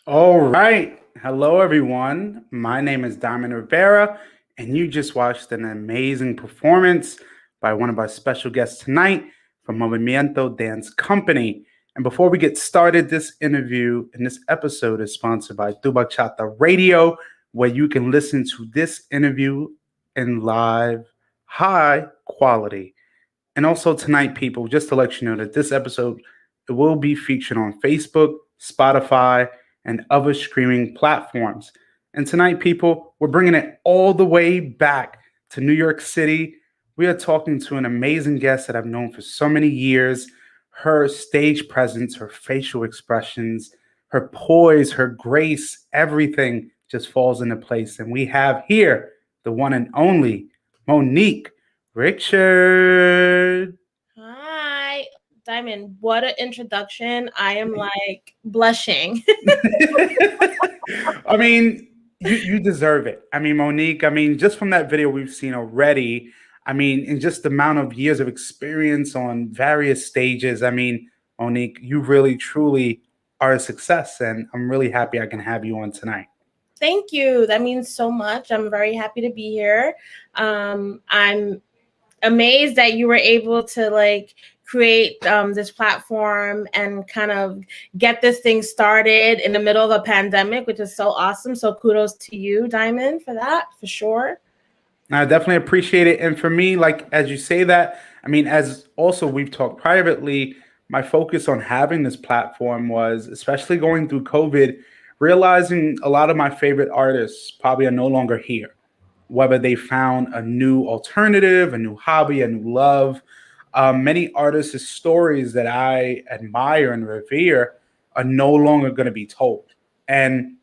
All right. Hello, everyone. My name is Diamond Rivera, and you just watched an amazing performance by one of our special guests tonight from Movimiento Dance Company. And before we get started, this interview and this episode is sponsored by Tubachata Radio, where you can listen to this interview in live, high quality. And also tonight, people, just to let you know that this episode it will be featured on Facebook, Spotify, and other streaming platforms. And tonight, people, we're bringing it all the way back to New York City. We are talking to an amazing guest that I've known for so many years. Her stage presence, her facial expressions, her poise, her grace, everything just falls into place. And we have here the one and only Monique Richard. Hi, Diamond. What an introduction. I am like blushing. I mean, you deserve it. I mean, Monique, I mean, just from that video we've seen already, I mean, in just the amount of years of experience on various stages, I mean, Monique, you really truly are a success. And I'm really happy I can have you on tonight. Thank you. That means so much. I'm very happy to be here. I'm amazed that you were able to like create this platform and kind of get this thing started in the middle of a pandemic, which is so awesome. So kudos to you, Diamond, for that, for sure. I definitely appreciate it. And for me, like as you say that, I mean, as also we've talked privately, my focus on having this platform was especially going through COVID, realizing a lot of my favorite artists probably are no longer here, whether they found a new alternative, a new hobby, a new love. Many artists' stories that I admire and revere are no longer going to be told. And,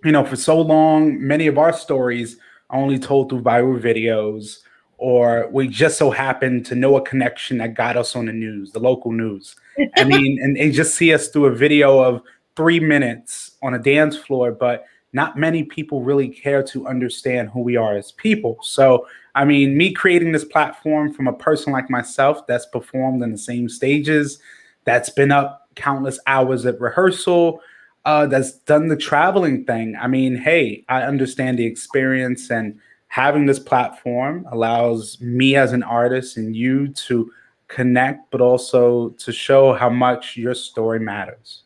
for so long, many of our stories are only told through viral videos, or we just so happen to know a connection that got us on the news, the local news. I mean, and they just see us through a video of 3 minutes on a dance floor, but not many people really care to understand who we are as people. So, I mean, me creating this platform from a person like myself that's performed in the same stages, that's been up countless hours at rehearsal, that's done the traveling thing. I mean, hey, I understand the experience, and having this platform allows me as an artist and you to connect, but also to show how much your story matters.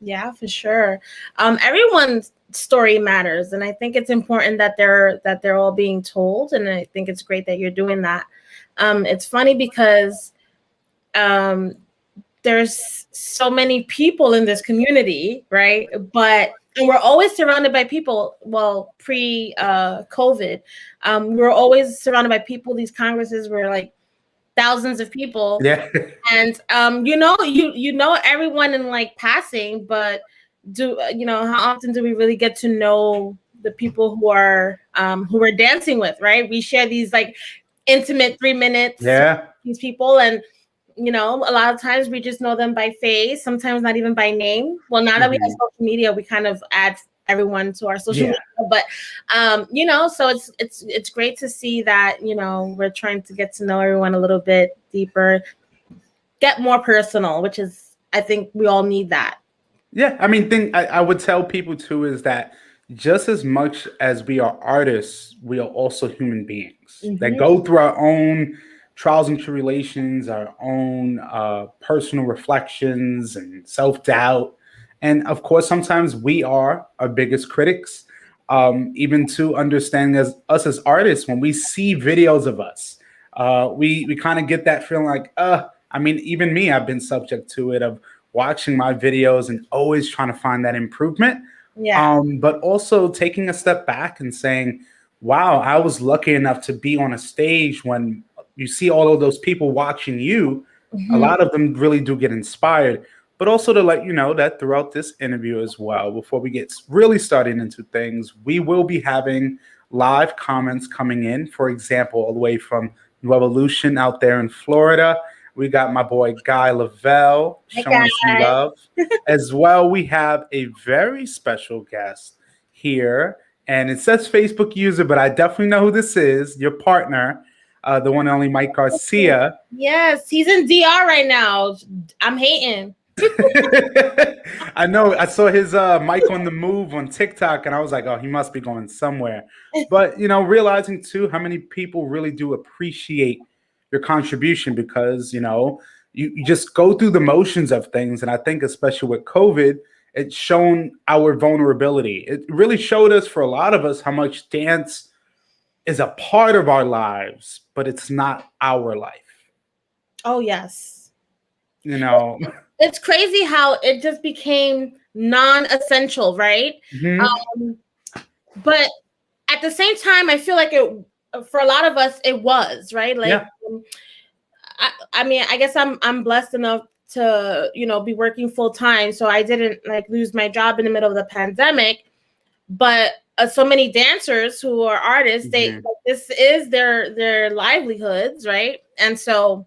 Yeah, for sure. Everyone's story matters, and I think it's important that they're all being told. And I think it's great that you're doing that. It's funny because um, there's so many people in this community, right? And we're always surrounded by people. Well, pre COVID, we're always surrounded by people. These congresses were like thousands of people, Yeah. and you know everyone in like passing, but how often do we really get to know the people who we're dancing with, right? We share these like intimate 3 minutes Yeah. these people, and a lot of times we just know them by face, sometimes not even by name. Well, now that we have Mhm. social media, we kind of add everyone to our social Yeah. media, but so it's great to see that we're trying to get to know everyone a little bit deeper, get more personal, which is, I think we all need that. Yeah, I mean, I would tell people too is that just as much as we are artists, we are also human beings that Hmm. go through our own trials and tribulations, our own personal reflections and self doubt, and of course, sometimes we are our biggest critics. Even to understand as us as artists, when we see videos of us, we kind of get that feeling like, I mean, even me, I've been subject to it of watching my videos and always trying to find that improvement. Yeah. But also taking a step back and saying, wow, I was lucky enough to be on a stage when you see all of those people watching you. A Hmm. lot of them really do get inspired. But also to let you know that throughout this interview as well, before we get really started into things, we will be having live comments coming in. For example, all the way from New Evolution out there in Florida. We got my boy Guy Lavelle Hey showing us some guys. love. As well, we have a very special guest here. And it says Facebook user, but I definitely know who this is, your partner, the one and only Mike Garcia. Yes, he's in DR right now. I'm hating. I know. I saw his Mike on the Move on TikTok, and I was like, oh, he must be going somewhere. But realizing too how many people really do appreciate your contribution, because you just go through the motions of things, and I think especially with COVID, it's shown our vulnerability. It really showed us, for a lot of us, how much dance is a part of our lives, but it's not our life. Oh, yes. It's crazy how it just became non-essential, right? Mm-hmm. But at the same time, I feel like for a lot of us, it was, right? Like, yeah. I mean, I guess I'm blessed enough to, be working full time. So I didn't lose my job in the middle of the pandemic, but so many dancers who are artists, mm-hmm. This is their livelihoods, right? And so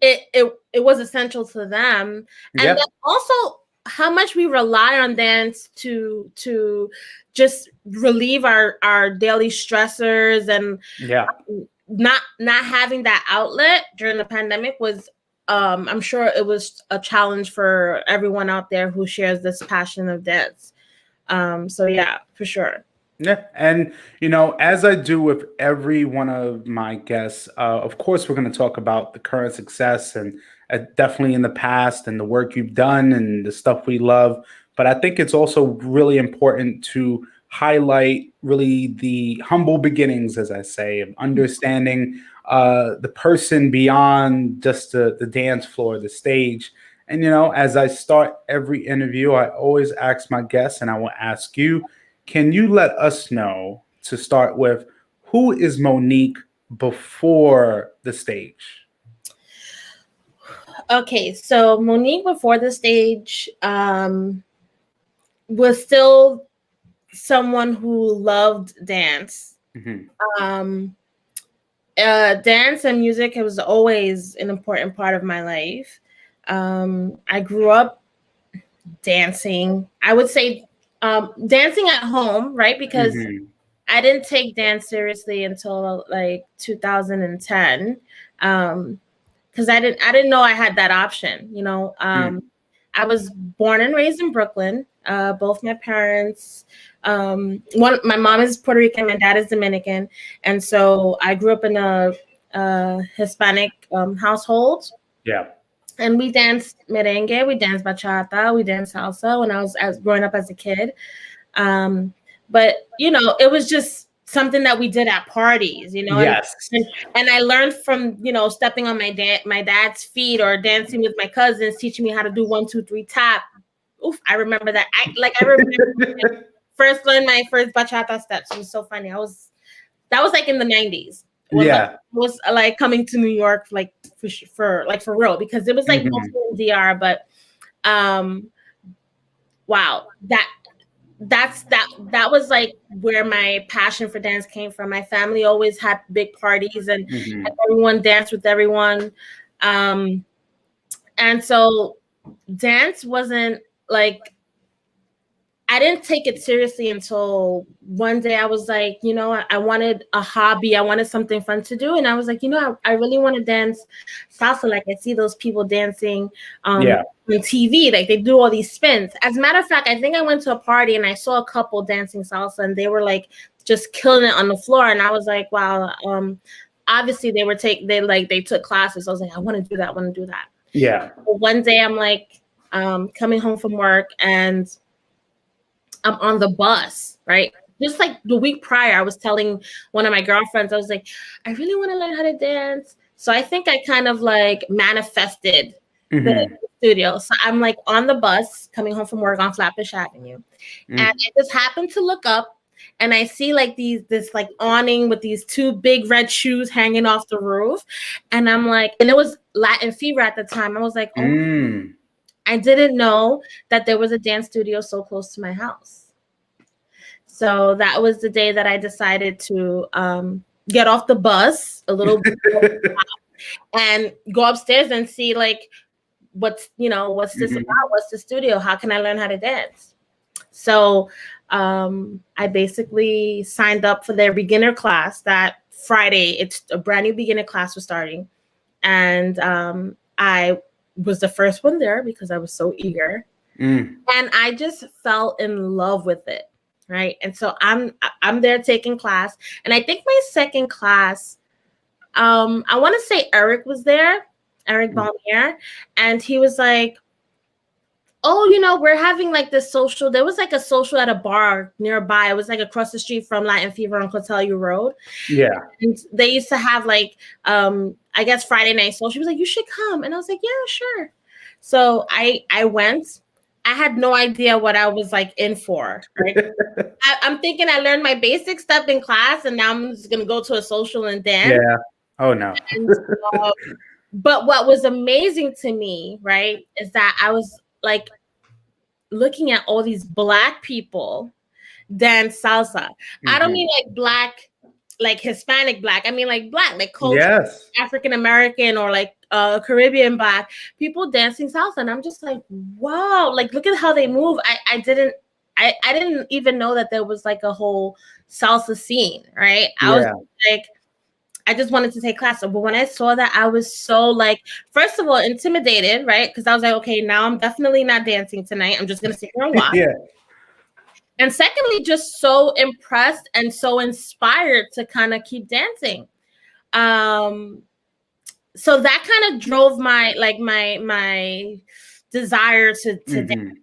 it was essential to them. And yep. Then also how much we rely on dance to just relieve our daily stressors, and yeah, not having that outlet during the pandemic was I'm sure it was a challenge for everyone out there who shares this passion of dance. So yeah, for sure. Yeah. And, as I do with every one of my guests, of course, we're going to talk about the current success, and definitely in the past, and the work you've done and the stuff we love. But I think it's also really important to highlight really the humble beginnings, as I say, of understanding the person beyond just the dance floor, the stage. And, as I start every interview, I always ask my guests, and I will ask you, can you let us know, to start with, who is Monique before the stage? Okay, so Monique before the stage was still someone who loved dance. Mm-hmm. Dance and music, it was always an important part of my life. I grew up dancing. I would say dancing at home, right? Because mm-hmm. I didn't take dance seriously until 2010, because I didn't know I had that option. I was born and raised in Brooklyn. Both my parents, my mom is Puerto Rican, my dad is Dominican, and so I grew up in a Hispanic household. Yeah. And we danced merengue, we danced bachata, we danced salsa when I was growing up as a kid. But, it was just something that we did at parties, Yes. And I learned from, stepping on my dad's feet, or dancing with my cousins, teaching me how to do 1, 2, 3 tap. Oof, I remember that. I remember first learned my first bachata steps. It was so funny. That was in the 90s. Yeah. I was coming to New York for real, because it was mm-hmm. mostly in DR, but wow, that was where my passion for dance came from. My family always had big parties, and, mm-hmm. and everyone danced with everyone, and so dance wasn't I didn't take it seriously until one day I was like, I wanted a hobby. I wanted something fun to do. And I was like, I really want to dance salsa. I see those people dancing on TV. They do all these spins. As a matter of fact, I think I went to a party and I saw a couple dancing salsa, and they were just killing it on the floor. And I was like, wow. Obviously they took classes. I was like, I want to do that. I want to do that. Yeah. But one day I'm coming home from work, and I'm on the bus, right? Just the week prior, I was telling one of my girlfriends, I was like, I really want to learn how to dance. So I think I kind of manifested mm-hmm. the studio. So I'm on the bus coming home from work on Flatbush Avenue. Mm-hmm. And I just happened to look up, and I see this awning with these 2 big red shoes hanging off the roof. And I'm and it was Latin Fever at the time. I was like, oh, I didn't know that there was a dance studio so close to my house. So that was the day that I decided to get off the bus a little bit and go upstairs and see what's this mm-hmm. about? What's the studio? How can I learn how to dance? So I basically signed up for their beginner class that Friday. It's a brand new beginner class was starting. And I was the first one there because I was so eager. Mm. And I just fell in love with it. Right. And so I'm there taking class. And I think my second class, I want to say Eric was there, Eric Balmir, and he was like, oh, we're having like this social. There was like a social at a bar nearby. It was like across the street from Latin Fever on Cortellia Road. Yeah. And they used to have like, I guess Friday night social. She was like, you should come. And I was like, yeah, sure. So I went. I had no idea what I was like in for. Right? I'm thinking I learned my basic stuff in class, and now I'm just gonna go to a social and dance. Yeah. Oh no. And, but what was amazing to me, right, is that I was like looking at all these Black people dance salsa. I don't mean like Black, like Hispanic Black. I mean like Black, like culture, African American, or like Caribbean Black people dancing salsa. And I'm just like, wow, like look at how they move. I didn't even know that there was like a whole salsa scene, right? I was like, I just wanted to take class. But when I saw that, I was so like, first of all, intimidated, right? Because I was like, okay, now I'm definitely not dancing tonight. I'm just going to sit here and watch. Yeah. And secondly, just so impressed and so inspired to kind of keep dancing. So that kind of drove my desire to dance.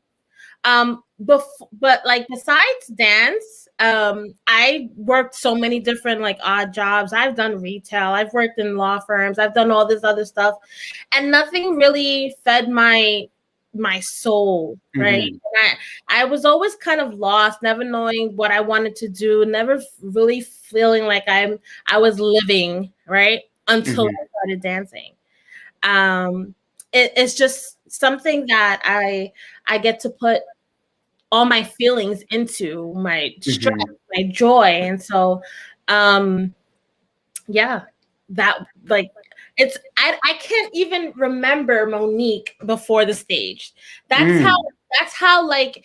But like besides dance, I worked so many different like odd jobs. I've done retail, I've worked in law firms, I've done all this other stuff, and nothing really fed my soul, right? And I was always kind of lost, never knowing what I wanted to do, never really feeling like I was living, right? Until I started dancing. It's just something that I get to put all my feelings into, my stress, my joy. And so, yeah, that like, I can't even remember Monique before the stage. That's how like,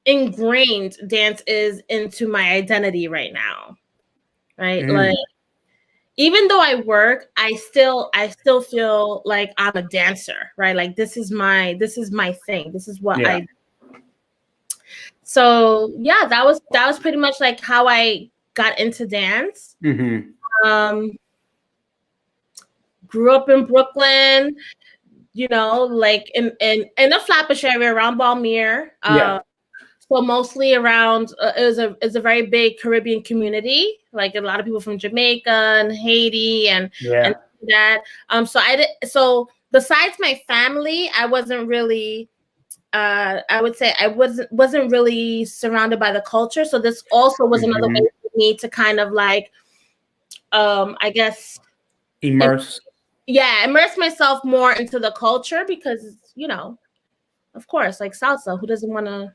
ingrained dance is into my identity right now. Right. Like, even though I work, I still feel like I'm a dancer, right? Like this is my thing. This is what I. So yeah, that was pretty much like how I got into dance. Grew up in Brooklyn, like in a Flatbush area around Balmir. So mostly around, it's a very big Caribbean community, like a lot of people from Jamaica and Haiti and that. So besides my family, I wasn't really, I would say I wasn't really surrounded by the culture. So this also was another way for me to kind of like, I guess, immerse myself more into the culture because, of course, like salsa, who doesn't want to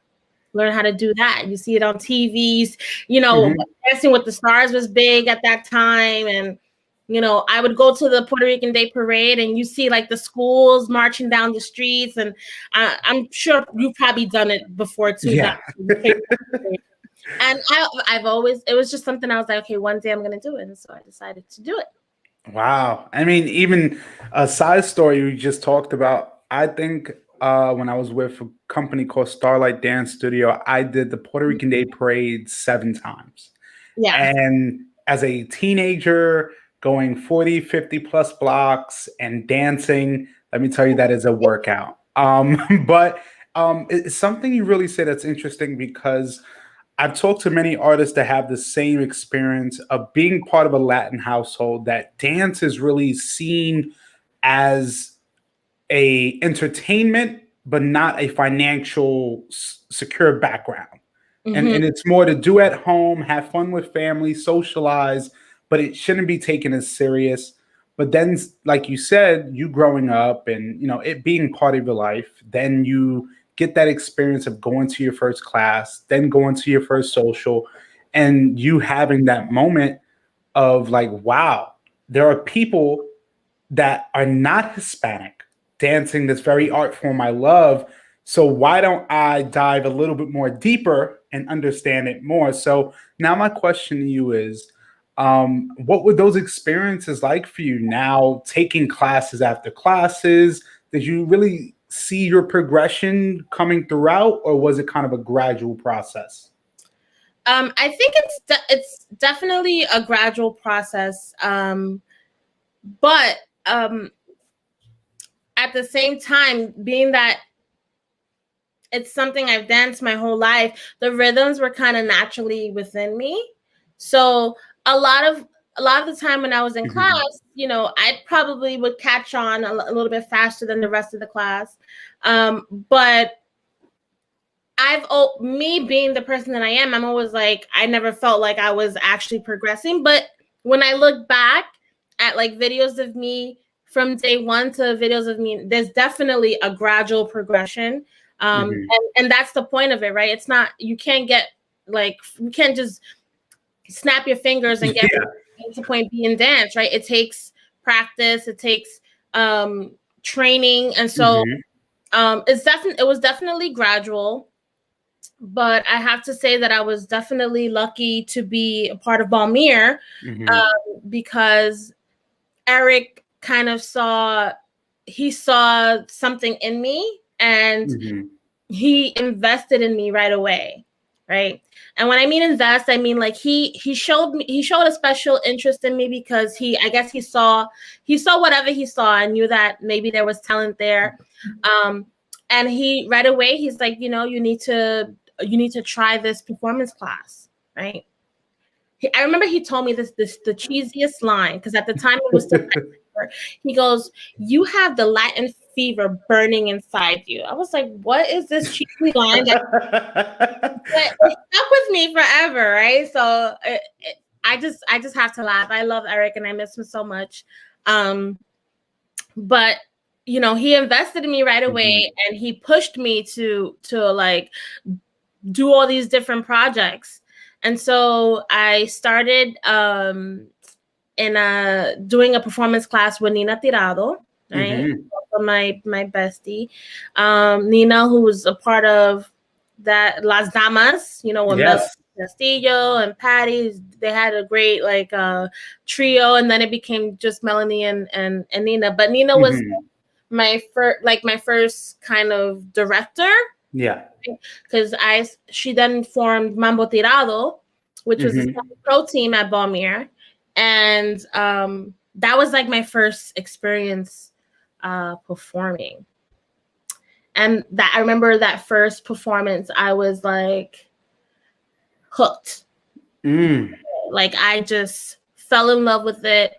learn how to do that? You see it on TVs, Dancing with the Stars was big at that time. And, I would go to the Puerto Rican Day Parade and you see like the schools marching down the streets. And I'm sure you've probably done it before too. Yeah. And I've always, it was just something I was like, okay, one day I'm going to do it. And so I decided to do it. Wow. I mean, even a side story we just talked about, I think when I was with a company called Starlight Dance Studio, I did the Puerto Rican Day Parade 7 times. Yeah. And as a teenager, going 40, 50 plus blocks and dancing, let me tell you, that is a workout. But it's something you really say that's interesting because I've talked to many artists that have the same experience of being part of a Latin household, that dance is really seen as a entertainment, but not a financial secure background. And it's more to do at home, have fun with family, socialize, but it shouldn't be taken as serious. But then, like you said, you growing up and, it being part of your life, then you get that experience of going to your first class, then going to your first social, and you having that moment of like, wow, there are people that are not Hispanic dancing this very art form I love. So why don't I dive a little bit more deeper and understand it more? So now my question to you is, What were those experiences like for you now, taking classes after classes? Did you really see your progression coming throughout, or was it kind of a gradual process? I think it's definitely a gradual process, but at the same time, being that it's something I've danced my whole life, the rhythms were kind of naturally within me. So a lot of the time when I was in Mhm. class, I probably would catch on a little bit faster than the rest of the class. But me being the person that I am, I'm always like, I never felt like I was actually progressing. But when I look back at like videos of me from day one to videos of me, there's definitely a gradual progression. Mhm. And that's the point of it, right? It's not, you can't you can't just snap your fingers and get Yeah. to point B in dance, right? It takes practice, it takes training. And so Mhm. it was definitely gradual. But I have to say that I was definitely lucky to be a part of Balmir, Mhm. because Eric kind of saw something in me, and Mhm. he invested in me right away, right? And when I mean invest, I mean like he showed a special interest in me because I guess he saw whatever he saw and knew that maybe there was talent there. Um, and he right away he's like, you need to try this performance class, right? I remember he told me this the cheesiest line, because at the time it was still he goes, "You have the Latin fever burning inside you." I was like, "What is this cheesy line that it stuck with me forever?" Right? So I just have to laugh. I love Eric and I miss him so much. Um, but he invested in me right Mhm. away, and he pushed me to like do all these different projects. And so I started doing a performance class with Nina Tirado, right? Mhm. My bestie. Nina, who was a part of that Las Damas, with Mel Yes. Castillo and Patty. They had a great trio, and then it became just Melanie and Nina. But Nina was Mhm. my first kind of director, Yeah. because she then formed Mambo Tirado, which was a Mhm. pro team at Balmir, and that was like my first experience performing. And that I remember that first performance, I was like hooked. Mm. Like I just fell in love with it.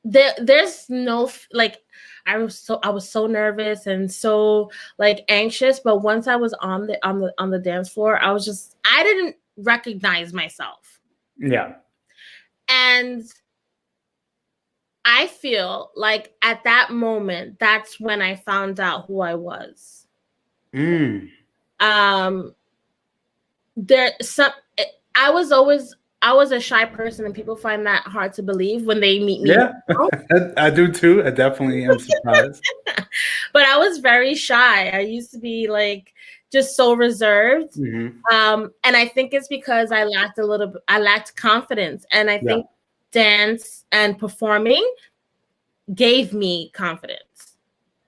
There's no like I was so nervous and so like anxious, but once I was on the dance floor, I didn't recognize myself. Yeah. And I feel like at that moment, that's when I found out who I was. Mm. Um there some I was always I was a shy person, and people find that hard to believe when they meet me Yeah. now. I do too. I definitely am surprised. But I was very shy. I used to be like just so reserved. Mhm. And I think it's because I lacked confidence. And I Yeah. think dance and performing gave me confidence.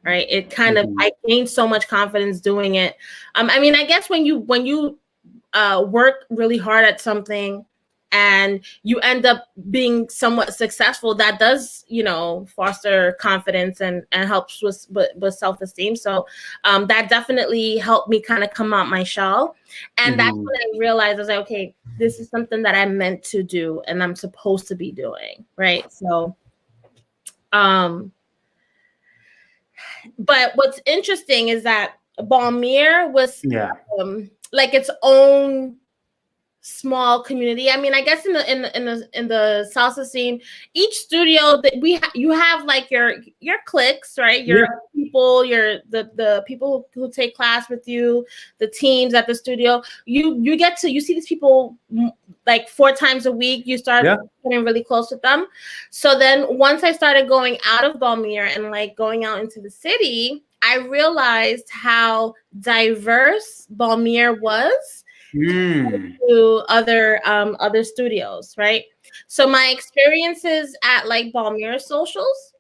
Right. Mhm. I gained so much confidence doing it. I mean, I guess when you work really hard at something and you end up being somewhat successful, that does foster confidence and helps with self-esteem. So that definitely helped me kind of come out my shell. And that's Mhm. when I realized, I was like, okay, this is something that I'm meant to do and I'm supposed to be doing, right? So um but what's interesting is that Balmir was Yeah. like its own small community. I mean, I guess in the salsa scene, each studio that you have like your cliques, right? Your Yeah. people, the people who take class with you, the teams at the studio. You see these people like 4 times a week. You start Yeah. getting really close with them. So then once I started going out of Balmir and like going out into the city, I realized how diverse Balmir was, Mm. to other studios, right? So my experiences at like Balmir socials,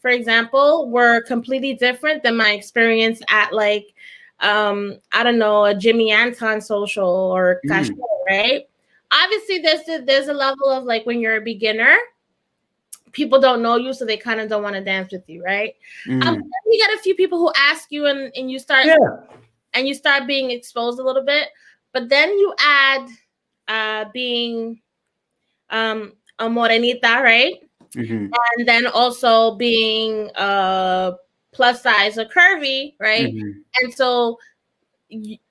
for example, were completely different than my experience at like I don't know, a Jimmy Anton social or Cash, Mm. right? Obviously, there's a level of like when you're a beginner, people don't know you, so they kind of don't want to dance with you, right? Mm. You get a few people who ask you, and Yeah. you start being exposed a little bit, but then you add being a morenita, right? Mm-hmm. And then also being plus size or curvy, right? Mm-hmm. And so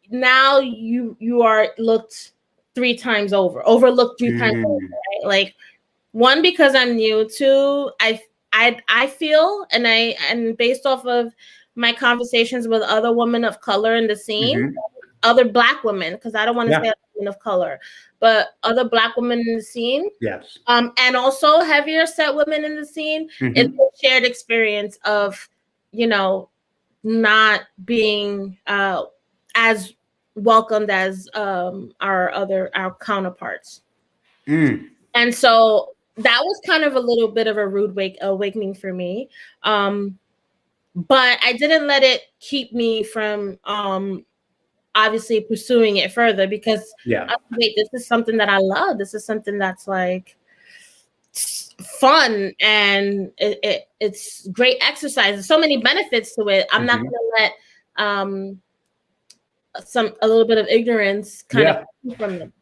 now you are overlooked 3 times over, Mm. right? Like, one, because I'm new. Two, I feel, and based off of my conversations with other women of color in the scene, Mm-hmm. other Black women, because I don't want to Yeah. say women of color, but other Black women in the scene, Yes. and also heavier set women in the scene, it's Mm-hmm. a shared experience of, not being as welcomed as our counterparts. Mm. And so that was kind of a little bit of a rude awakening for me. But I didn't let it keep me from obviously pursuing it further, because Yeah. wait, this is something that I love. This is something that's like fun, and it's great exercise. There's so many benefits to it. I'm not Mm-hmm. going to let um, a little bit of ignorance kind of Yeah. keep from them.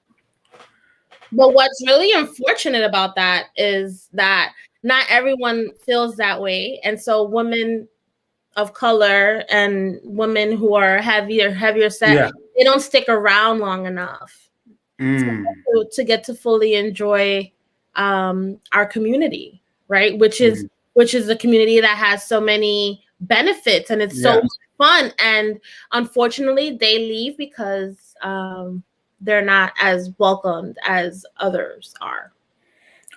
But what's really unfortunate about that is that not everyone feels that way. And so women of color and women who are heavier set, Yeah. they don't stick around long enough Mm. to get to fully enjoy our community, right? Which is Mm. a community that has so many benefits, and it's so Yeah. much fun. And unfortunately, they leave because they're not as welcomed as others are.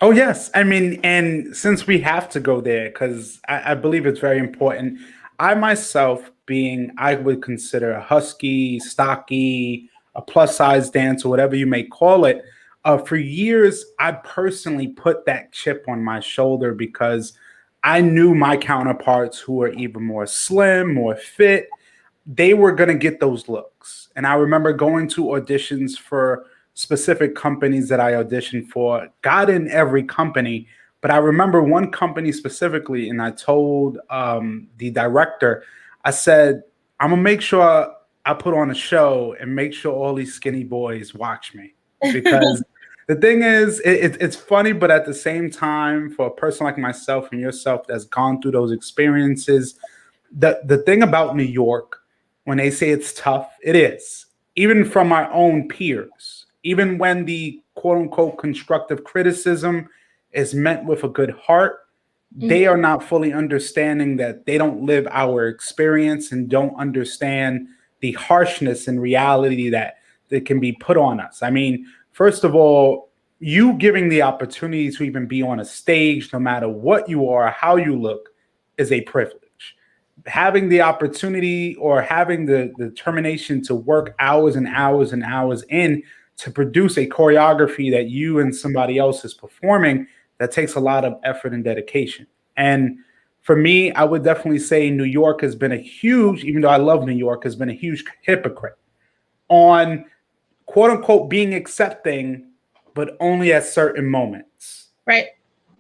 Oh, yes. I mean, and since we have to go there, because I believe it's very important, I myself, being, I would consider a husky, stocky, a plus size dancer, whatever you may call it, for years, I personally put that chip on my shoulder because I knew my counterparts who were even more slim, more fit, they were going to get those looks. And I remember going to auditions for specific companies that I auditioned for, got in every company. But I remember one company specifically, and I told the director, I said, I'm going to make sure I put on a show and make sure all these skinny boys watch me. Because the thing is, it's funny, but at the same time, for a person like myself and yourself that's gone through those experiences, the thing about New York, when they say it's tough, it is. Even from our own peers, even when the quote unquote constructive criticism is meant with a good heart, they are not fully understanding that they don't live our experience and don't understand the harshness and reality that can be put on us. I mean, first of all, you giving the opportunity to even be on a stage, no matter what you are, how you look, is a privilege. Having the opportunity or having the determination to work hours and hours and hours in to produce a choreography that you and somebody else is performing, that takes a lot of effort and dedication. And for me, I would definitely say New York has been a huge, even though I love New York, has been a huge hypocrite on quote unquote being accepting, but only at certain moments. Right.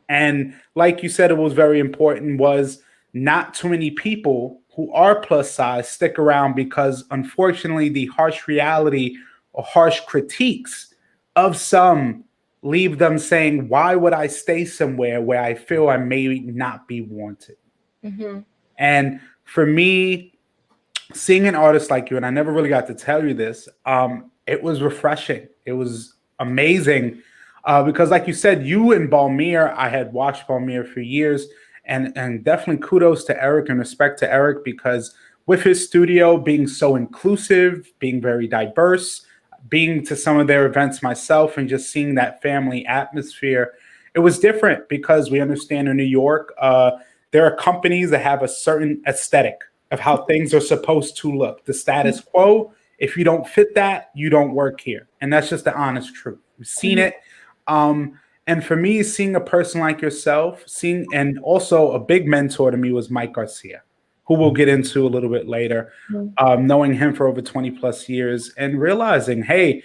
And like you said, it was very important was not too many people who are plus size stick around because unfortunately the harsh reality or harsh critiques of some leave them saying, why would I stay somewhere where I feel I may not be wanted? Mm-hmm. And for me, seeing an artist like you, and I never really got to tell you this, it was refreshing. It was amazing because, like you said, you and Balmir, I had watched Balmir for years, and definitely kudos to Eric and respect to Eric because with his studio being so inclusive, being very diverse, being to some of their events myself, and just seeing that family atmosphere, it was different because we understand in New York, there are companies that have a certain aesthetic of how things are supposed to look. The status quo If you don't fit that, you don't work here. And that's just the honest truth. We've seen it. And for me, seeing a person like yourself, and also a big mentor to me was Mike Garcia, who we'll get into a little bit later, knowing him for over 20 plus years and realizing, hey,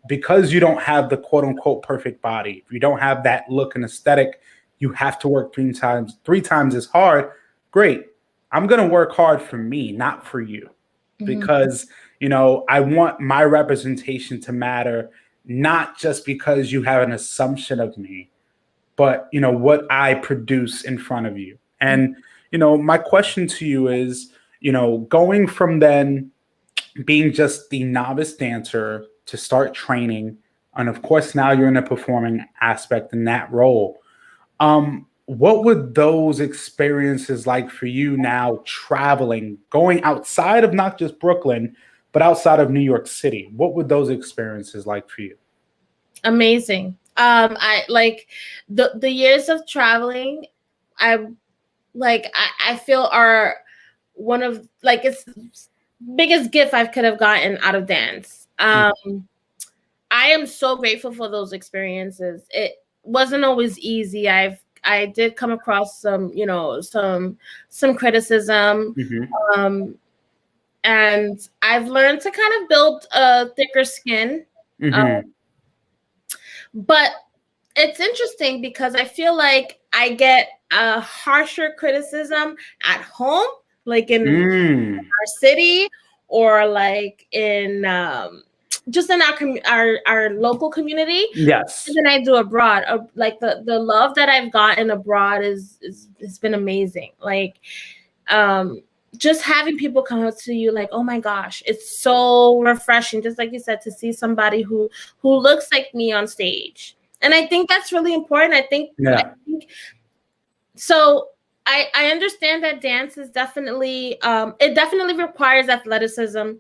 because you don't have the quote unquote perfect body, if you don't have that look and aesthetic, you have to work three times as hard. Great. I'm going to work hard for me, not for you, because, I want my representation to matter, not just because you have an assumption of me, but, what I produce in front of you. And, my question to you is, going from then being just the novice dancer to start training, and of course, now you're in a performing aspect in that role. What were those experiences like for you now traveling, going outside of not just Brooklyn, but outside of New York City? What were those experiences like for you? Amazing. I like the years of traveling, I feel are one of it's biggest gift I could have gotten out of dance. I am so grateful for those experiences. It wasn't always easy. I did come across some criticism. And I've learned to kind of build a thicker skin. But it's interesting because I feel like I get a harsher criticism at home, like in our city, or like in just in our local community. Yes. And then I do abroad. Like the love that I've gotten abroad is it's been amazing. Like just having people come up to you like, oh my gosh, it's so refreshing, just like you said, to see somebody who looks like me on stage. And I think that's really important. I think so. I understand that dance is definitely it definitely requires athleticism.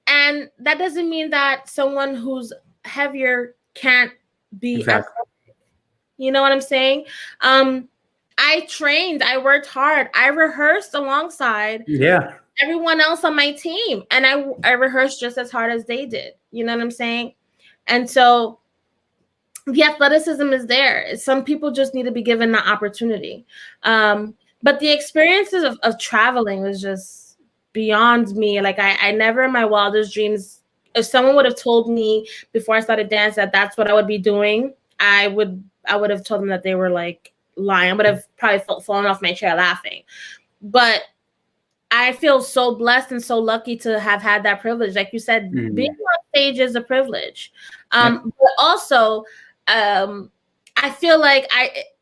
And that doesn't mean that someone who's heavier can't be athletic. You know what I'm saying? I trained, I worked hard, I rehearsed alongside everyone else on my team, and I rehearsed just as hard as they did. You know what I'm saying? And so the athleticism is there. Some people just need to be given the opportunity. But the experiences of traveling was just beyond me. Like I never in my wildest dreams, if someone would have told me before I started dance that that's what I would be doing, I would have told them that they were like lying. I would have probably fallen off my chair laughing. But I feel so blessed and so lucky to have had that privilege. Like you said, being on stage is a privilege. But also, I feel like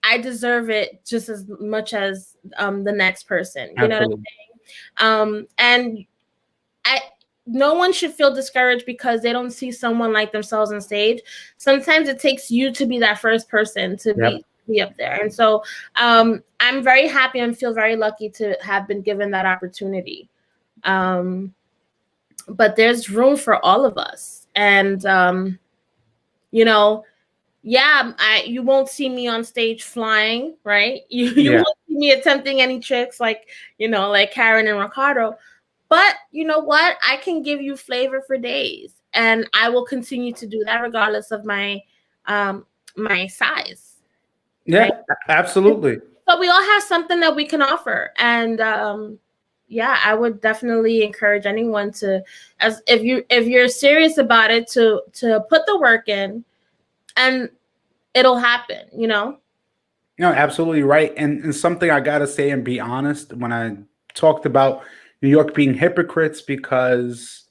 I deserve it just as much as the next person. You know what I'm saying? And no one should feel discouraged because they don't see someone like themselves on stage. Sometimes it takes you to be that first person to be up there. And so I'm very happy and feel very lucky to have been given that opportunity. But there's room for all of us. And, you won't see me on stage flying, right? You won't see me attempting any tricks like Karen and Ricardo. But you know what? I can give you flavor for days. And I will continue to do that regardless of my my size. Yeah, right? Absolutely. So we all have something that we can offer. And I would definitely encourage anyone to, if you're serious about it, to put the work in, and it'll happen, No, absolutely right. And something I gotta say and be honest, when I talked about New York being hypocrites, because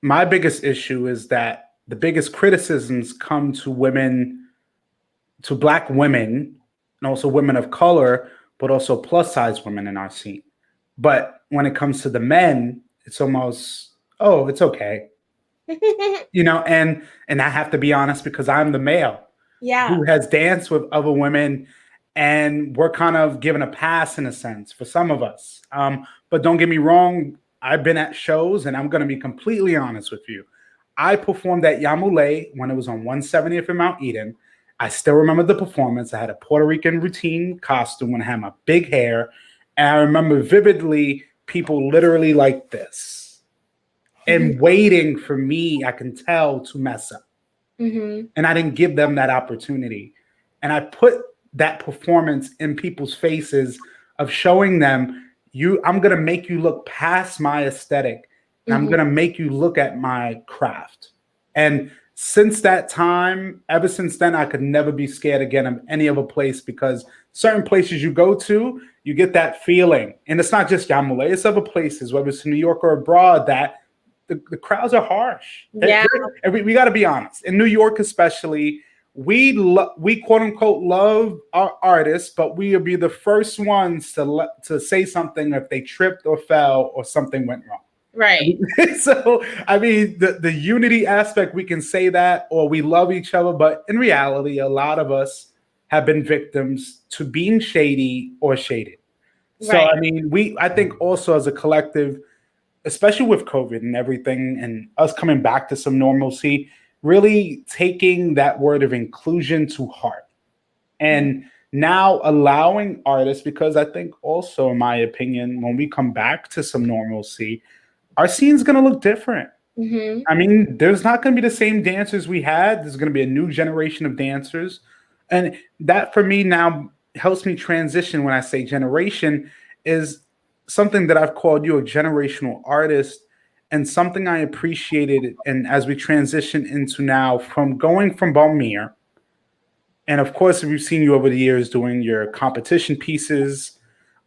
my biggest issue is that the biggest criticisms come to women, to Black women, and also women of color, but also plus size women in our scene. But when it comes to the men, it's almost, oh, it's okay. And I have to be honest because I'm the male who has danced with other women, and we're kind of given a pass in a sense for some of us. But don't get me wrong, I've been at shows, and I'm going to be completely honest with you. I performed at Yamule when it was on 170th in Mount Eden. I still remember the performance. I had a Puerto Rican routine costume when I had my big hair. And I remember vividly people literally like this. and waiting for me, I can tell, to mess up. Mm-hmm. And I didn't give them that opportunity. And I put that performance in people's faces of showing them, I'm going to make you look past my aesthetic, and I'm Mm-hmm. going to make you look at my craft. And since that time, ever since then, I could never be scared again of any other place, because certain places you go to, you get that feeling. And it's not just Yamule, it's other places, whether it's in New York or abroad, that the crowds are harsh. Yeah. And we got to be honest. In New York, especially, we quote unquote love our artists, but we will be the first ones to say something if they tripped or fell or something went wrong. Right. So, I mean, the unity aspect, we can say that, or we love each other, but in reality, a lot of us have been victims to being shady or shaded. So, Right. I mean, I think also as a collective, especially with COVID and everything and us coming back to some normalcy, really taking that word of inclusion to heart. And now allowing artists, because I think also, in my opinion, when we come back to some normalcy, our scene's going to look different. Mm-hmm. I mean, there's not going to be the same dancers we had. There's going to be a new generation of dancers. And that for me now helps me transition. When I say generation, is something that I've called you a generational artist, and something I appreciated. And as we transition into now, from going from Balmir, and of course, we've seen you over the years doing your competition pieces,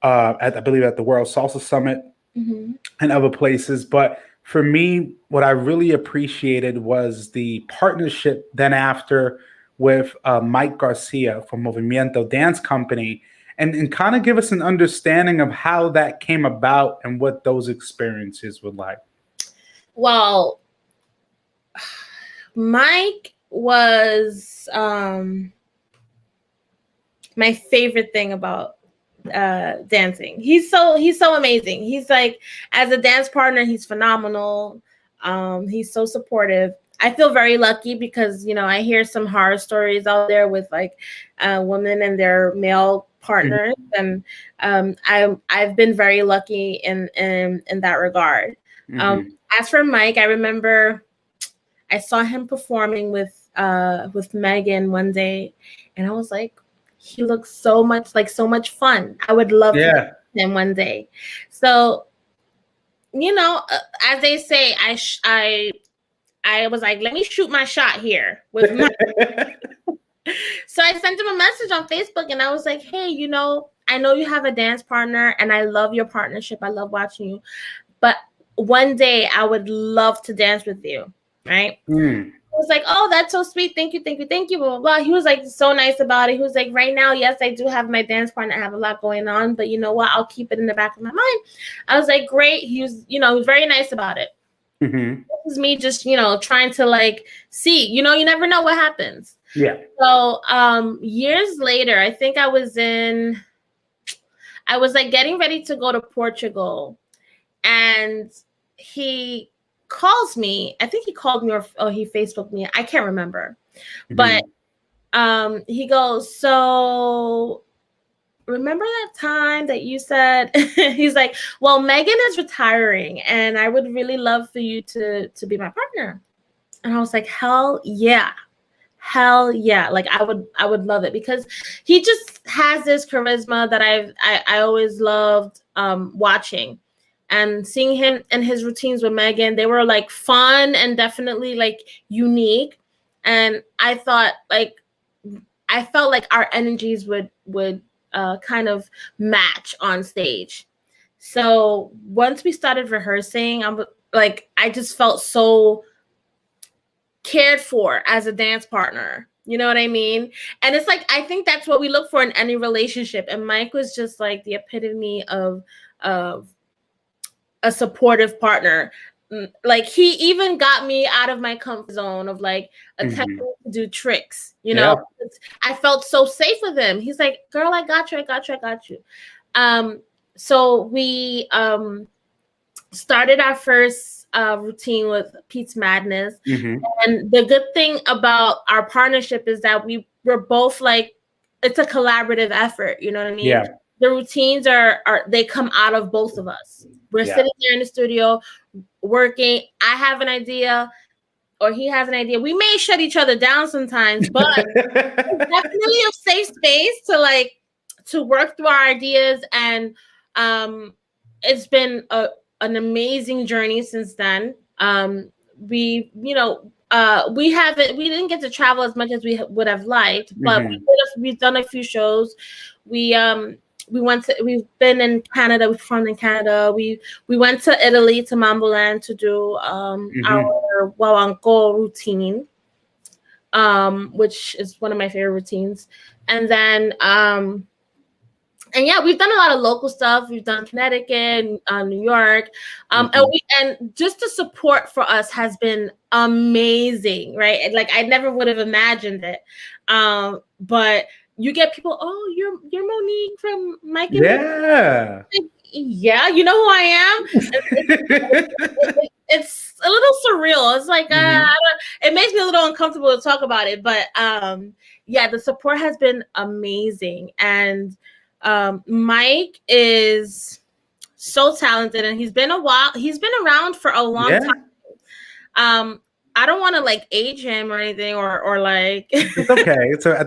I believe at the World Salsa Summit, Mm-hmm. and other places. But for me, what I really appreciated was the partnership then after with Mike Garcia from Movimiento Dance Company, and kind of give us an understanding of how that came about and what those experiences were like. Well, Mike was my favorite thing about dancing. He's so amazing. He's like, as a dance partner, he's phenomenal. He's so supportive. I feel very lucky because, you know, I hear some horror stories out there with like women and their male partners, and I've been very lucky in that regard. As for Mike, I remember I saw him performing with Megan one day, and I was like, he looks so much fun. I would love to dance with him one day. So, you know, as they say, I was like, let me shoot my shot here with Mike. So I sent him a message on Facebook, and I was like, hey, you know, I know you have a dance partner, and I love your partnership. I love watching you. But one day I would love to dance with you, right? I was like, oh, that's so sweet. Thank you, blah, blah, blah. He was like so nice about it. He was like, right now, yes, I do have my dance partner. I have a lot going on, but you know what? I'll keep it in the back of my mind. I was like, great. He was, you know, he was very nice about it. This is me just, you know, trying to like see, you know, you never know what happens. Yeah. So years later, I think I was like getting ready to go to Portugal, and he calls me. I think he called me or he Facebooked me. I can't remember. But he goes, so remember that time that you said, he's like, well, Megan is retiring and I would really love for you to be my partner. And I was like, hell yeah. Like I would love it, because he just has this charisma that I always loved watching. And seeing him and his routines with Megan, they were like fun and definitely like unique. And I felt like our energies would kind of match on stage. So once we started rehearsing, I just felt so cared for as a dance partner. You know what I mean? And it's like, I think that's what we look for in any relationship. And Mike was just like the epitome of a supportive partner. Like he even got me out of my comfort zone of like attempting to do tricks, you know. I felt so safe with him. He's like, girl, I got you. So we started our first routine with Pete's Madness. And the good thing about our partnership is that we're both like, it's a collaborative effort, you know what I mean? the routines are they come out of both of us. We're sitting there in the studio working. I have an idea, or he has an idea. We may shut each other down sometimes, but it's definitely a safe space to work through our ideas. And it's been an amazing journey since then. We didn't get to travel as much as we would have liked, but we've done a few shows. We've been in Canada. We performed in Canada. We went to Italy, to Mamboland, to do our Wawanko routine, which is one of my favorite routines. And then we've done a lot of local stuff. We've done Connecticut, New York, and just the support for us has been amazing, right? Like, I never would have imagined it, but you get people. Oh, you're Monique from Mike. Yeah. Yeah, you know who I am. It's a little surreal. It's like it makes me a little uncomfortable to talk about it, but the support has been amazing. And Mike is so talented, and he's been around for a long time. I don't want to like age him or anything, or like it's okay.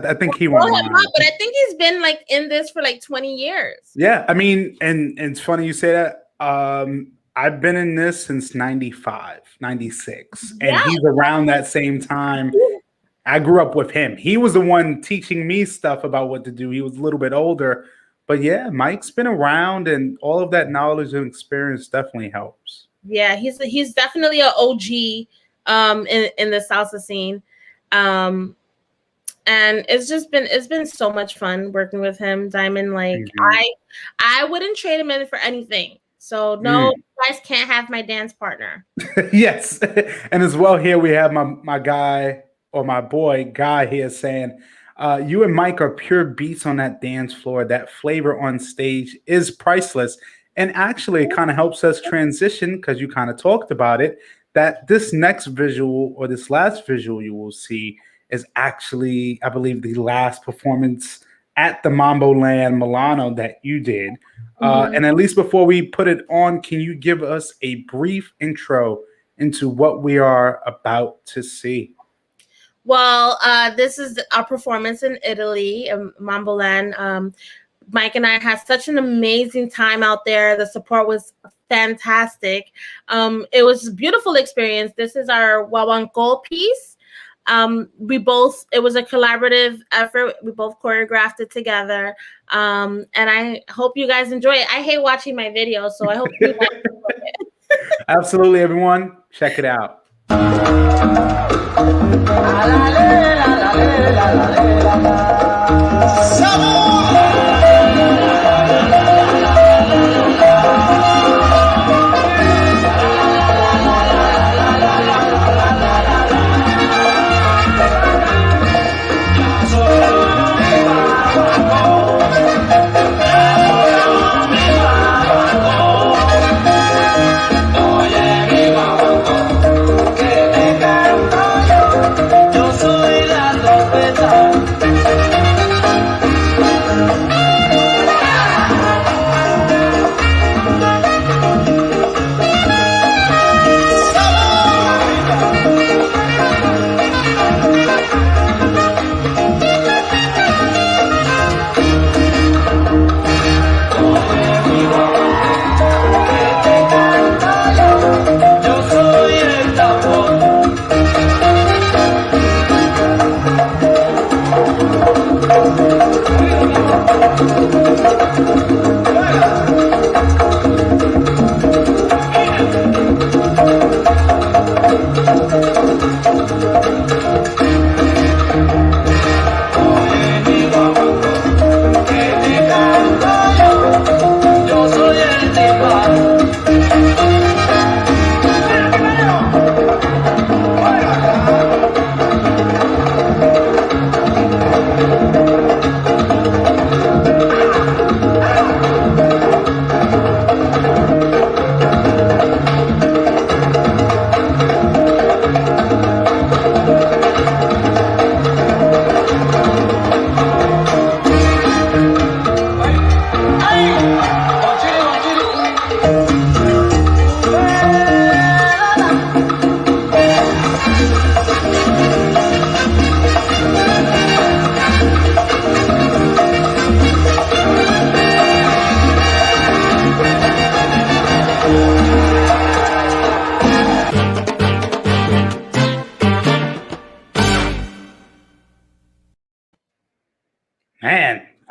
I think he won't mind. But I think he's been like in this for like 20 years. Yeah, I mean, and it's funny you say that. I've been in this since 95, 96, and he's around that same time. I grew up with him. He was the one teaching me stuff about what to do. He was a little bit older, but yeah, Mike's been around, and all of that knowledge and experience definitely helps. Yeah, he's definitely an OG in the salsa scene. And it's been so much fun working with him, Diamond. Like I wouldn't trade him in for anything. So no, you guys can't have my dance partner. Yes. And as well, here we have my guy, or my boy Guy here, saying you and Mike are pure beats on that dance floor. That flavor on stage is priceless. And actually, it kind of helps us transition, because you kind of talked about it, that this next visual, or this last visual you will see, is actually, I believe, the last performance at the Mamboland Milano that you did. And at least before we put it on, can you give us a brief intro into what we are about to see? Well, this is our performance in Italy, Mamboland. Mike and I had such an amazing time out there. The support was fantastic. It was a beautiful experience. This is our Wawanko piece. It was a collaborative effort. We both choreographed it together. And I hope you guys enjoy it. I hate watching my videos, so I hope you guys enjoy it. Absolutely, everyone. Check it out. Yo soy la trompeta.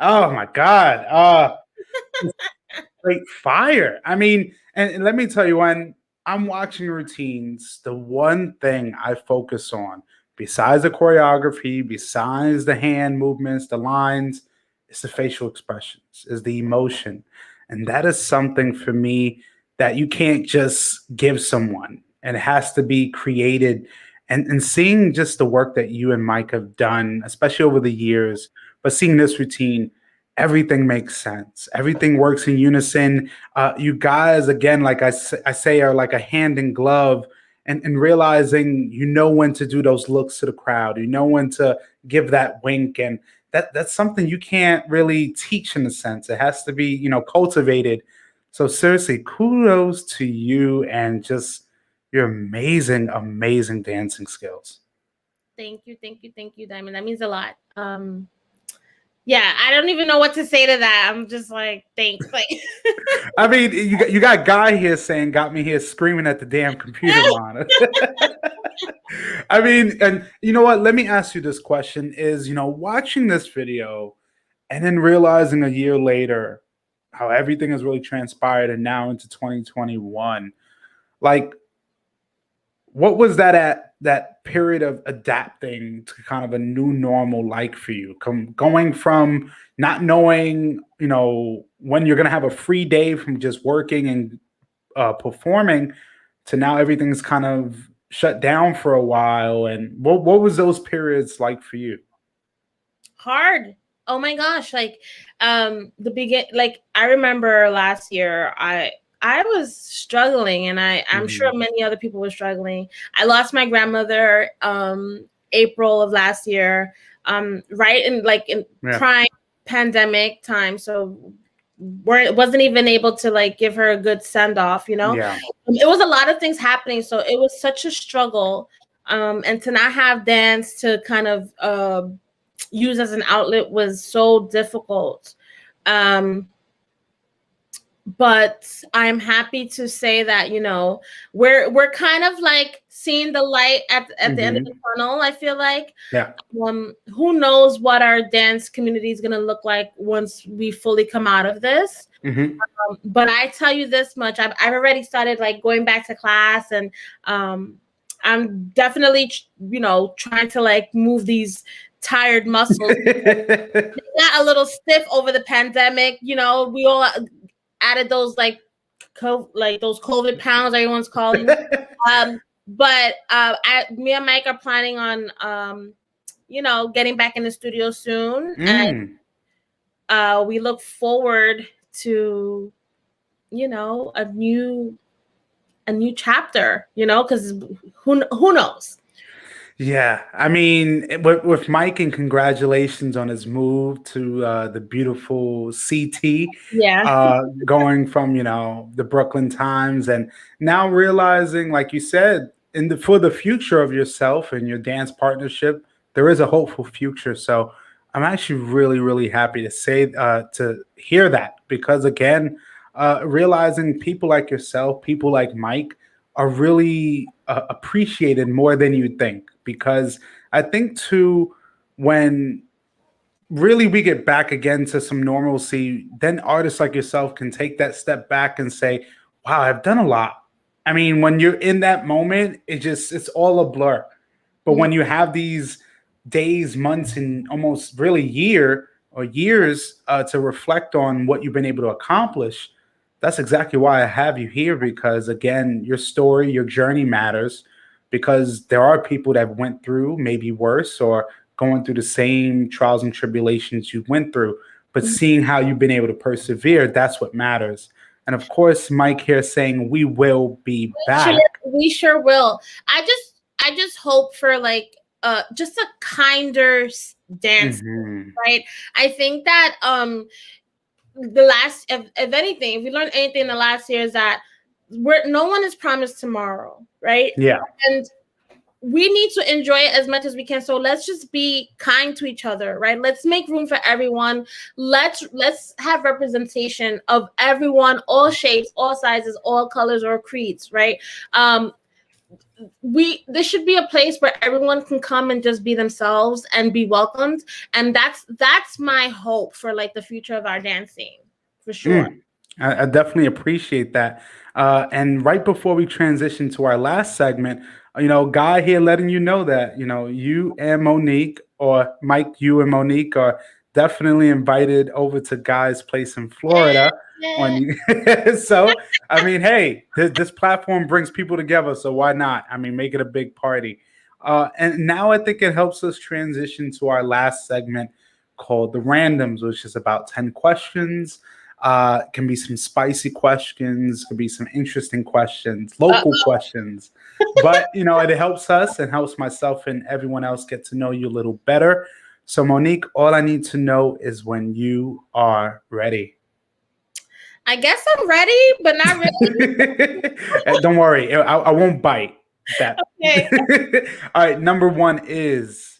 Oh my God. Great fire. I mean, and let me tell you, when I'm watching routines, the one thing I focus on, besides the choreography, besides the hand movements, the lines, is the facial expressions, is the emotion. And that is something for me that you can't just give someone. And it has to be created. And seeing just the work that you and Mike have done, especially over the years, but seeing this routine, everything makes sense. Everything works in unison. You guys, again, like I say, are like a hand in glove, and realizing you know when to do those looks to the crowd. You know when to give that wink, and that's something you can't really teach in a sense. It has to be, cultivated. So seriously, kudos to you and just your amazing, amazing dancing skills. Thank you, Diamond. That means a lot. Yeah, I don't even know what to say to that. I'm just like, thanks. Like, I mean, you got Guy here saying, got me here screaming at the damn computer monitor. I mean, and you know what? Let me ask you this question: is watching this video and then realizing a year later how everything has really transpired, and now into 2021, like, what was that period of adapting to kind of a new normal like for you? Going from not knowing, when you're gonna have a free day from just working and performing, to now everything's kind of shut down for a while. And what was those periods like for you? hard. Oh my gosh. Like, like I remember last year, I was struggling, and I'm sure Mhm. many other people were struggling. I lost my grandmother April of last year, right in Yeah, prime pandemic time. So wasn't even able to like give her a good send off, yeah. It was a lot of things happening, so it was such a struggle. And to not have dance to kind of use as an outlet was so difficult. Um, but I'm happy to say that we're kind of like seeing the light at the end of the Hmm. tunnel. I feel like Yeah. who knows what our dance community is going to look like once we fully come out of this. Hmm. But I tell you this much, I've already started like going back to class, and I'm definitely trying to like move these tired muscles. They got a little stiff over the pandemic. We all added those like like those COVID pounds everyone's calling. But me and Mike are planning on getting back in the studio soon, and Mm. we look forward to a new chapter, because who knows. Yeah, I mean, with Mike, and congratulations on his move to the beautiful CT, Yeah. going from the Brooklyn Times, and now realizing, like you said, for the future of yourself and your dance partnership, there is a hopeful future. So I'm actually really, really happy to hear that, because again, realizing people like yourself, people like Mike, are really appreciated more than you think. Because I think too, when really we get back again to some normalcy, then artists like yourself can take that step back and say, wow, I've done a lot. I mean, when you're in that moment, it's all a blur. But Mm. when you have these days, months, and almost really year or years to reflect on what you've been able to accomplish, that's exactly why I have you here. Because again, your story, your journey matters, because there are people that went through maybe worse, or going through the same trials and tribulations you went through. But seeing how you've been able to persevere, that's what matters. And of course, Mike here saying we will be Sure, back. we sure will. I just hope for like just a kinder dance, Hmm. right? I think that the last, if anything, if we learned anything in the last year, is that no one is promised tomorrow, right? Yeah. And we need to enjoy it as much as we can. So let's just be kind to each other, right? Let's make room for everyone. Let's have representation of everyone, all shapes, all sizes, all colors or creeds, right? this should be a place where everyone can come and just be themselves and be welcomed. And that's my hope for like the future of our dance scene, for sure. I definitely appreciate that. And right before we transition to our last segment, Guy here letting you know that, you and Monique, or Mike, you and Monique are definitely invited over to Guy's place in Florida. Yeah. So, I mean, hey, this platform brings people together. So why not? I mean, make it a big party. And now I think it helps us transition to our last segment called the randoms, which is about 10 questions. Can be some spicy questions, could be some interesting questions, local questions. But it helps us and helps myself and everyone else get to know you a little better. So Monique, all I need to know is when you are ready. I guess I'm ready, but not really. Don't worry, I won't bite that. Okay. All right, number one is,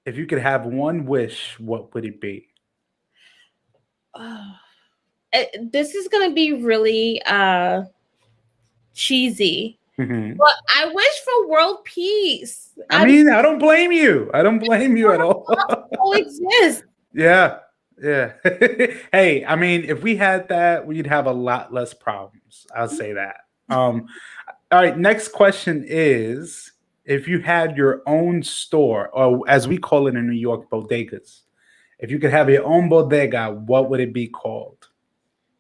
if you could have one wish, what would it be? This is gonna be really cheesy, Mm-hmm. but I wish for world peace. I mean, I don't blame you. I don't blame you at all. Coexist. Yeah. Hey, I mean, if we had that, we'd have a lot less problems. I'll say that. All right, next question is, if you had your own store, or as we call it in New York, bodegas, if you could have your own bodega, what would it be called?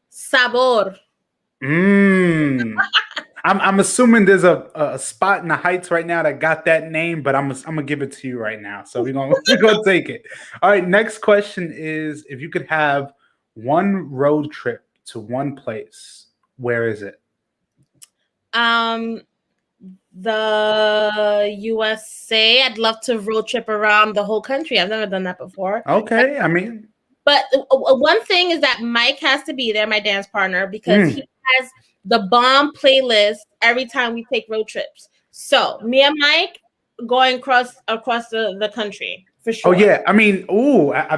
Sabor. I'm assuming there's a spot in the Heights right now that got that name, but I'm gonna give it to you right now. So we're gonna take it. All right. Next question is, if you could have one road trip to one place, where is it? The USA. I'd love to road trip around the whole country. I've never done that before. Okay. I mean, but one thing is that Mike has to be there, my dance partner, because he has the bomb playlist every time we take road trips. So me and Mike going across the country for sure. Oh yeah, I mean,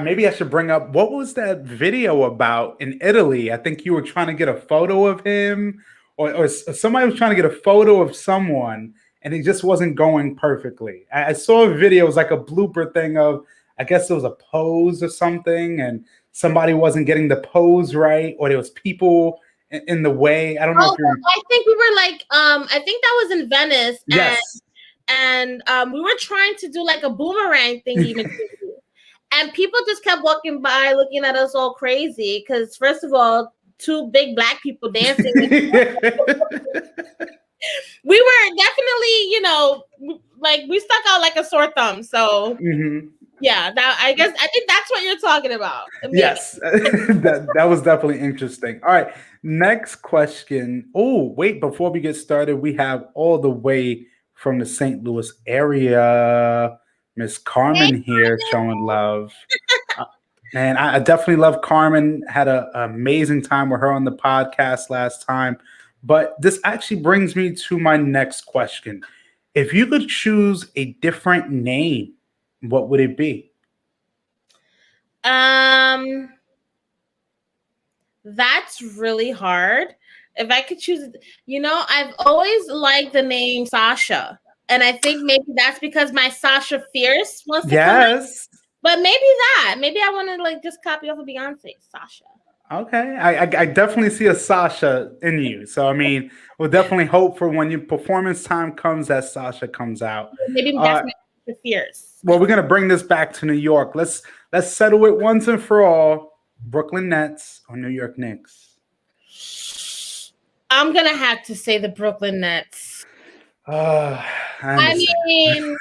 maybe I should bring up, what was that video about in Italy? I think you were trying to get a photo of him, or somebody was trying to get a photo of someone, and it just wasn't going perfectly. I saw a video, it was like a blooper thing of, I guess it was a pose or something, and somebody wasn't getting the pose right, or there was people in the way. I don't know if you're. I think we were like, I think that was in Venice. Yes. And we were trying to do like a boomerang thing, even. And people just kept walking by, looking at us all crazy. Because first of all, two big black people dancing. We were definitely, like we stuck out like a sore thumb. So. Yeah, I think that's what you're talking about. Yes, that was definitely interesting. All right, next question. Oh, wait, before we get started, we have all the way from the St. Louis area, Miss Carmen here showing love. Man, I definitely love Carmen. Had an amazing time with her on the podcast last time. But this actually brings me to my next question. If you could choose a different name, what would it be? That's really hard. If I could choose, I've always liked the name Sasha. And I think maybe that's because my Sasha Fierce wants to come out. But maybe I want to like just copy off of Beyonce, Sasha. Okay. I definitely see a Sasha in you. So, I mean, we'll definitely hope for when your performance time comes that Sasha comes out. Maybe that's my Fierce. Well, we're gonna bring this back to New York. Let's settle it once and for all. Brooklyn Nets or New York Knicks? I'm gonna have to say the Brooklyn Nets. I mean,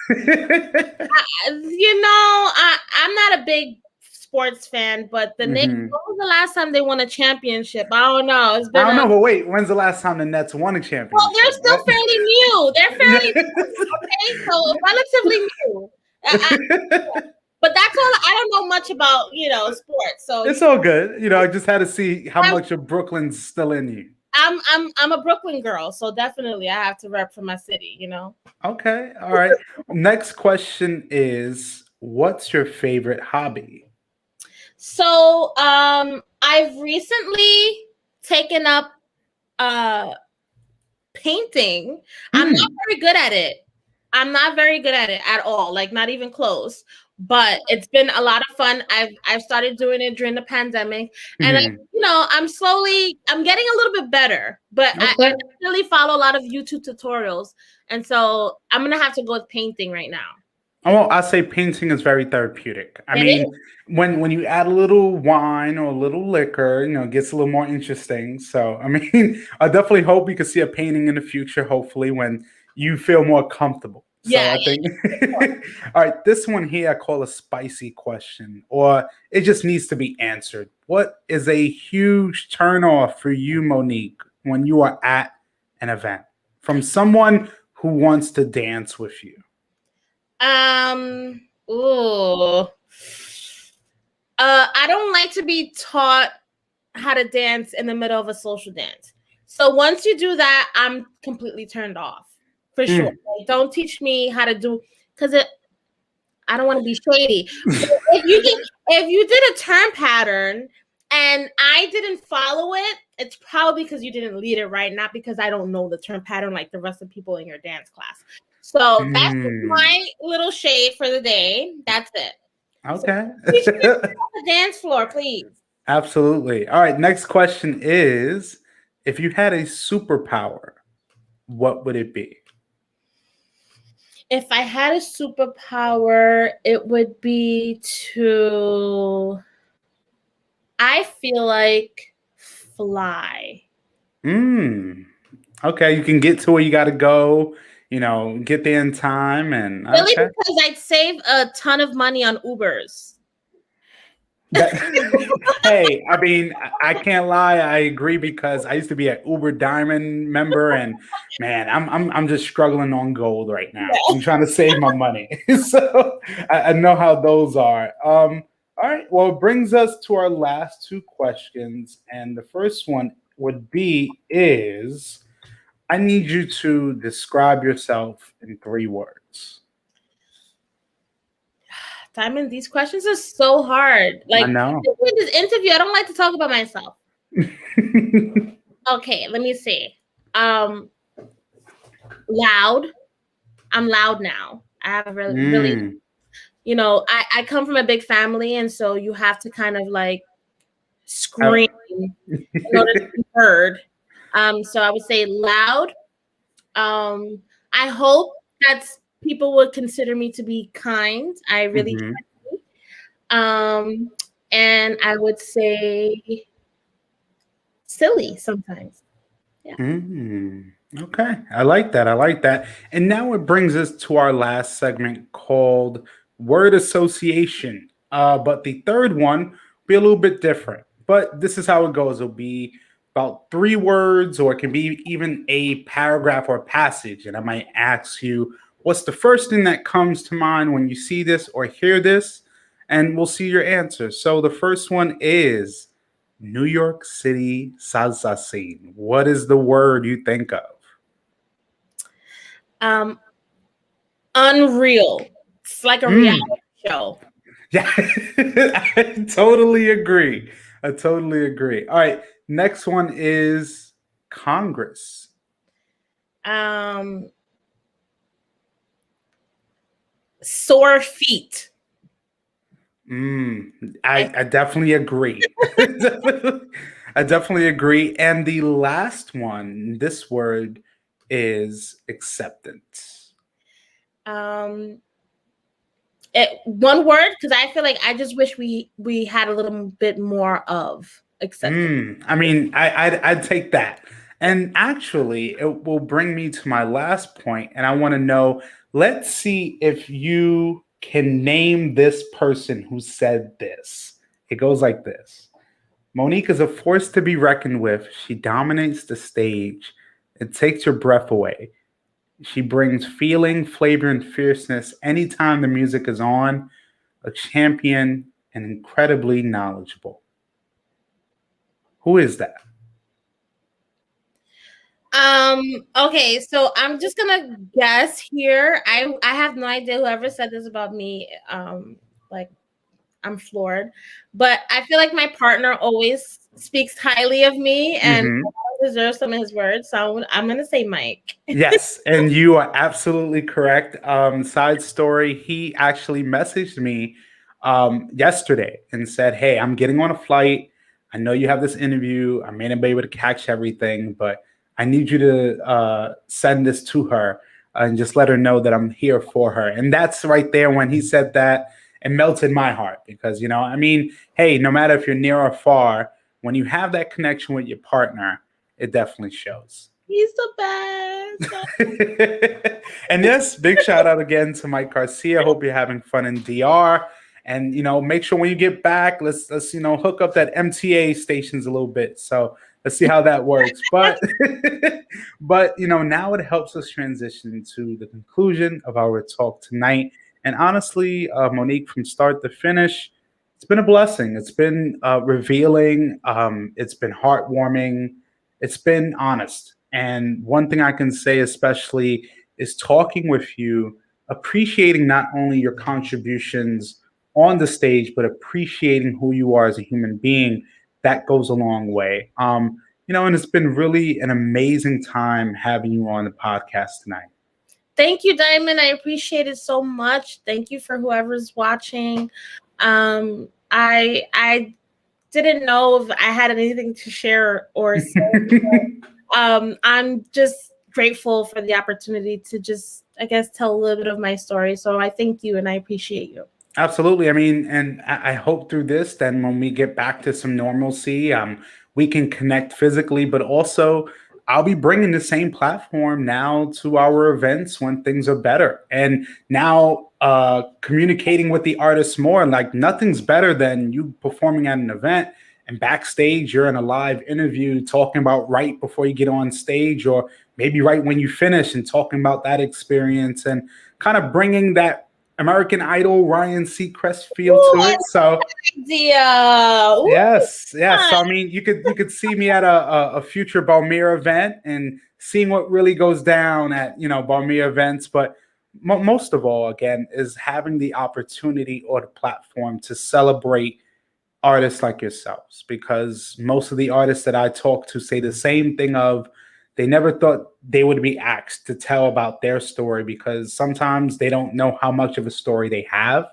I'm not a big sports fan, but the Knicks. When was the last time they won a championship? I don't know. It's been. I don't know, but wait, when's the last time the Nets won a championship? Well, they're still fairly new. They're fairly new. Okay, so relatively new. But that's all. I don't know much about sports, so it's all good. I just had to see how much of Brooklyn's still in you. I'm a Brooklyn girl, so definitely I have to rep for my city. Okay, all right. Next question is, what's your favorite hobby? So I've recently taken up painting. I'm not very good at it. I'm not very good at it at all, like not even close. But it's been a lot of fun. I've started doing it during the pandemic, and I'm getting a little bit better. But I definitely follow a lot of YouTube tutorials, and so I'm gonna have to go with painting right now. Well, I say painting is very therapeutic. I It mean, is. when you add a little wine or a little liquor, it gets a little more interesting. So, I mean, I definitely hope we can see a painting in the future, hopefully, when you feel more comfortable. So Yeah. I think, all right, this one here I call a spicy question, or it just needs to be answered. What is a huge turnoff for you, Monique, when you are at an event from someone who wants to dance with you? Ooh. I don't like to be taught how to dance in the middle of a social dance. So once you do that, I'm completely turned off for sure. Like, don't teach me how to do because I don't want to be shady. But if you did a turn pattern and I didn't follow it, it's probably because you didn't lead it right, not because I don't know the turn pattern like the rest of the people in your dance class. So that's my little shade for the day. That's it. Okay. So teach me on the dance floor, please. Absolutely. All right. Next question is, if you had a superpower, what would it be? If I had a superpower, it would be I feel like, fly. Okay. You can get to where you got to go, get there in time. And Really, okay. because I'd save a ton of money on Ubers. Hey, I mean, I can't lie. I agree because I used to be an Uber Diamond member, and man, I'm just struggling on gold right now. I'm trying to save my money, so I know how those are. All right. Well, it brings us to our last two questions, and the first one would be: is I need you to describe yourself in 3 words. Diamond, these questions are so hard. Like, I know. in this interview, I don't like to talk about myself. Okay, let me see. Loud. I'm loud now. I have a really, I come from a big family, and so you have to kind of like scream in order to be heard. So I would say loud. I hope that people would consider me to be kind. I really try to be. And I would say silly sometimes. Yeah. Okay. I like that. I like that. And now it brings us to our last segment called word association. But the third one will be a little bit different. But this is how it goes. It'll be about 3 words, or it can be even a paragraph or a passage. And I might ask you, what's the first thing that comes to mind when you see this or hear this? And we'll see your answer. So the first one is New York City salsa scene. What is the word you think of? Unreal. It's like a reality show. Yeah, I totally agree. I totally agree. All right, next one is Congress. Sore feet. I definitely agree. I definitely agree. And the last one, this word is acceptance. One word, because I feel like I just wish we had a little bit more of acceptance. I mean, I'd take that. And actually, it will bring me to my last point, and I want to know. Let's see if you can name this person who said this. It goes like this. Monique is a force to be reckoned with. She dominates the stage. It takes your breath away. She brings feeling, flavor, and fierceness anytime the music is on. A champion and incredibly knowledgeable. Who is that? Okay, so I'm just gonna guess here. I have no idea whoever said this about me. Like, I'm floored, but I feel like my partner always speaks highly of me, and deserves some of his words, so I'm gonna say Mike. Yes, and you are absolutely correct. Side story, he actually messaged me yesterday and said, "Hey, I'm getting on a flight. I know you have this interview. I may not be able to catch everything, but I need you to send this to her and just let her know that I'm here for her." And that's right there when he said that, it melted my heart because, I mean, hey, no matter if you're near or far, when you have that connection with your partner, it definitely shows. He's the best. And yes, big shout out again to Mike Garcia. Hope you're having fun in DR. And make sure when you get back, let's hook up that MTA stations a little bit. So let's see how that works. But but now it helps us transition to the conclusion of our talk tonight. And honestly, Monique, from start to finish, it's been a blessing. It's been revealing. It's been heartwarming. It's been honest. And one thing I can say, especially, is talking with you, appreciating not only your contributions on the stage, but appreciating who you are as a human being. That goes a long way. And it's been really an amazing time having you on the podcast tonight. Thank you, Diamond. I appreciate it so much. Thank you for whoever's watching. I didn't know if I had anything to share or say. I'm just grateful for the opportunity to just, I guess, tell a little bit of my story. So I thank you and I appreciate you. Absolutely. I mean, and I hope through this, then when we get back to some normalcy, we can connect physically, but also I'll be bringing the same platform now to our events when things are better. And now communicating with the artists more, like nothing's better than you performing at an event and backstage you're in a live interview talking about right before you get on stage, or maybe right when you finish, and talking about that experience and kind of bringing that American Idol Ryan Seacrest feel to it. So yes. So I mean, you could see me at a future Balmir event and seeing what really goes down at Balmir events. But most of all, again, is having the opportunity or the platform to celebrate artists like yourselves, because most of the artists that I talk to say the same thing of, they never thought they would be asked to tell about their story, because sometimes they don't know how much of a story they have.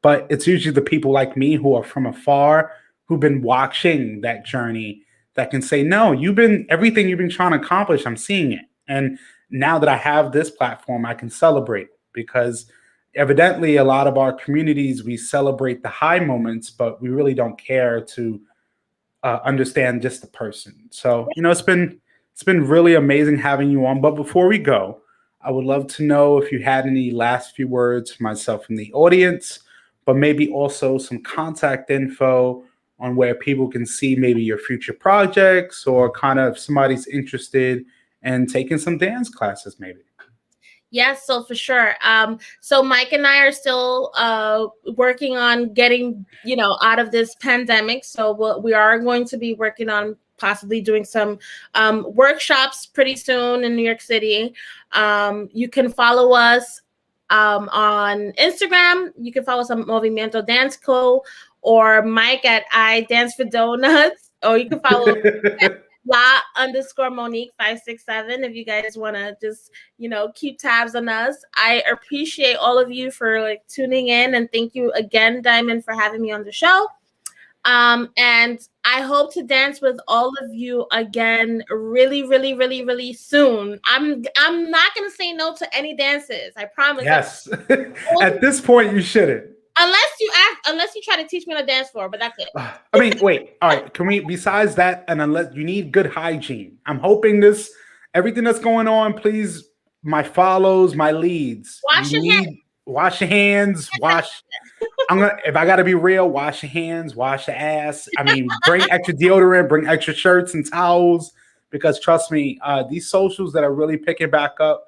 But it's usually the people like me who are from afar, who've been watching that journey, that can say, no, everything you've been trying to accomplish, I'm seeing it. And now that I have this platform, I can celebrate it, because evidently a lot of our communities, we celebrate the high moments, but we really don't care to understand just the person. So, it's been really amazing having you on. But before we go, I would love to know if you had any last few words for myself and the audience, but maybe also some contact info on where people can see maybe your future projects, or kind of if somebody's interested in taking some dance classes maybe. Yes, so for sure. So Mike and I are still working on getting, out of this pandemic. So we are going to be working on possibly doing some workshops pretty soon in New York City. You can follow us on Instagram. You can follow us on Movimiento Dance Co. or Mike at I Dance for Donuts. Or you can follow _Monique 567 if you guys want to just keep tabs on us. I appreciate all of you for tuning in, and thank you again, Diamond, for having me on the show. And I hope to dance with all of you again really, really, really, really soon. I'm not gonna say no to any dances, I promise. Yes. At this point you shouldn't. Unless you try to teach me on a dance floor, but that's it. I mean, wait. All right. Can we, besides that, and unless you need good hygiene, I'm hoping everything that's going on, please, my follows, my leads. Wash your hands. If I gotta be real, wash your hands, wash your ass. I mean, bring extra deodorant, bring extra shirts and towels, because trust me, these socials that are really picking back up,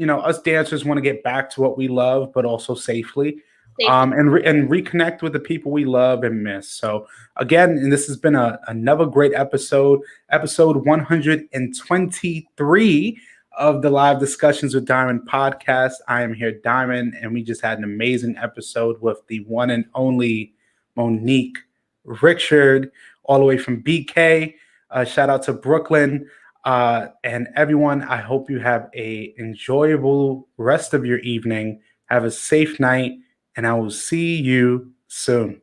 us dancers want to get back to what we love, but also safely. And reconnect with the people we love and miss. So again, and this has been another great episode 123 of the Live Discussions with Diamond podcast. I am here, Diamond, and we just had an amazing episode with the one and only Monique Richard, all the way from BK. Shout out to Brooklyn and everyone. I hope you have a enjoyable rest of your evening. Have a safe night, and I will see you soon.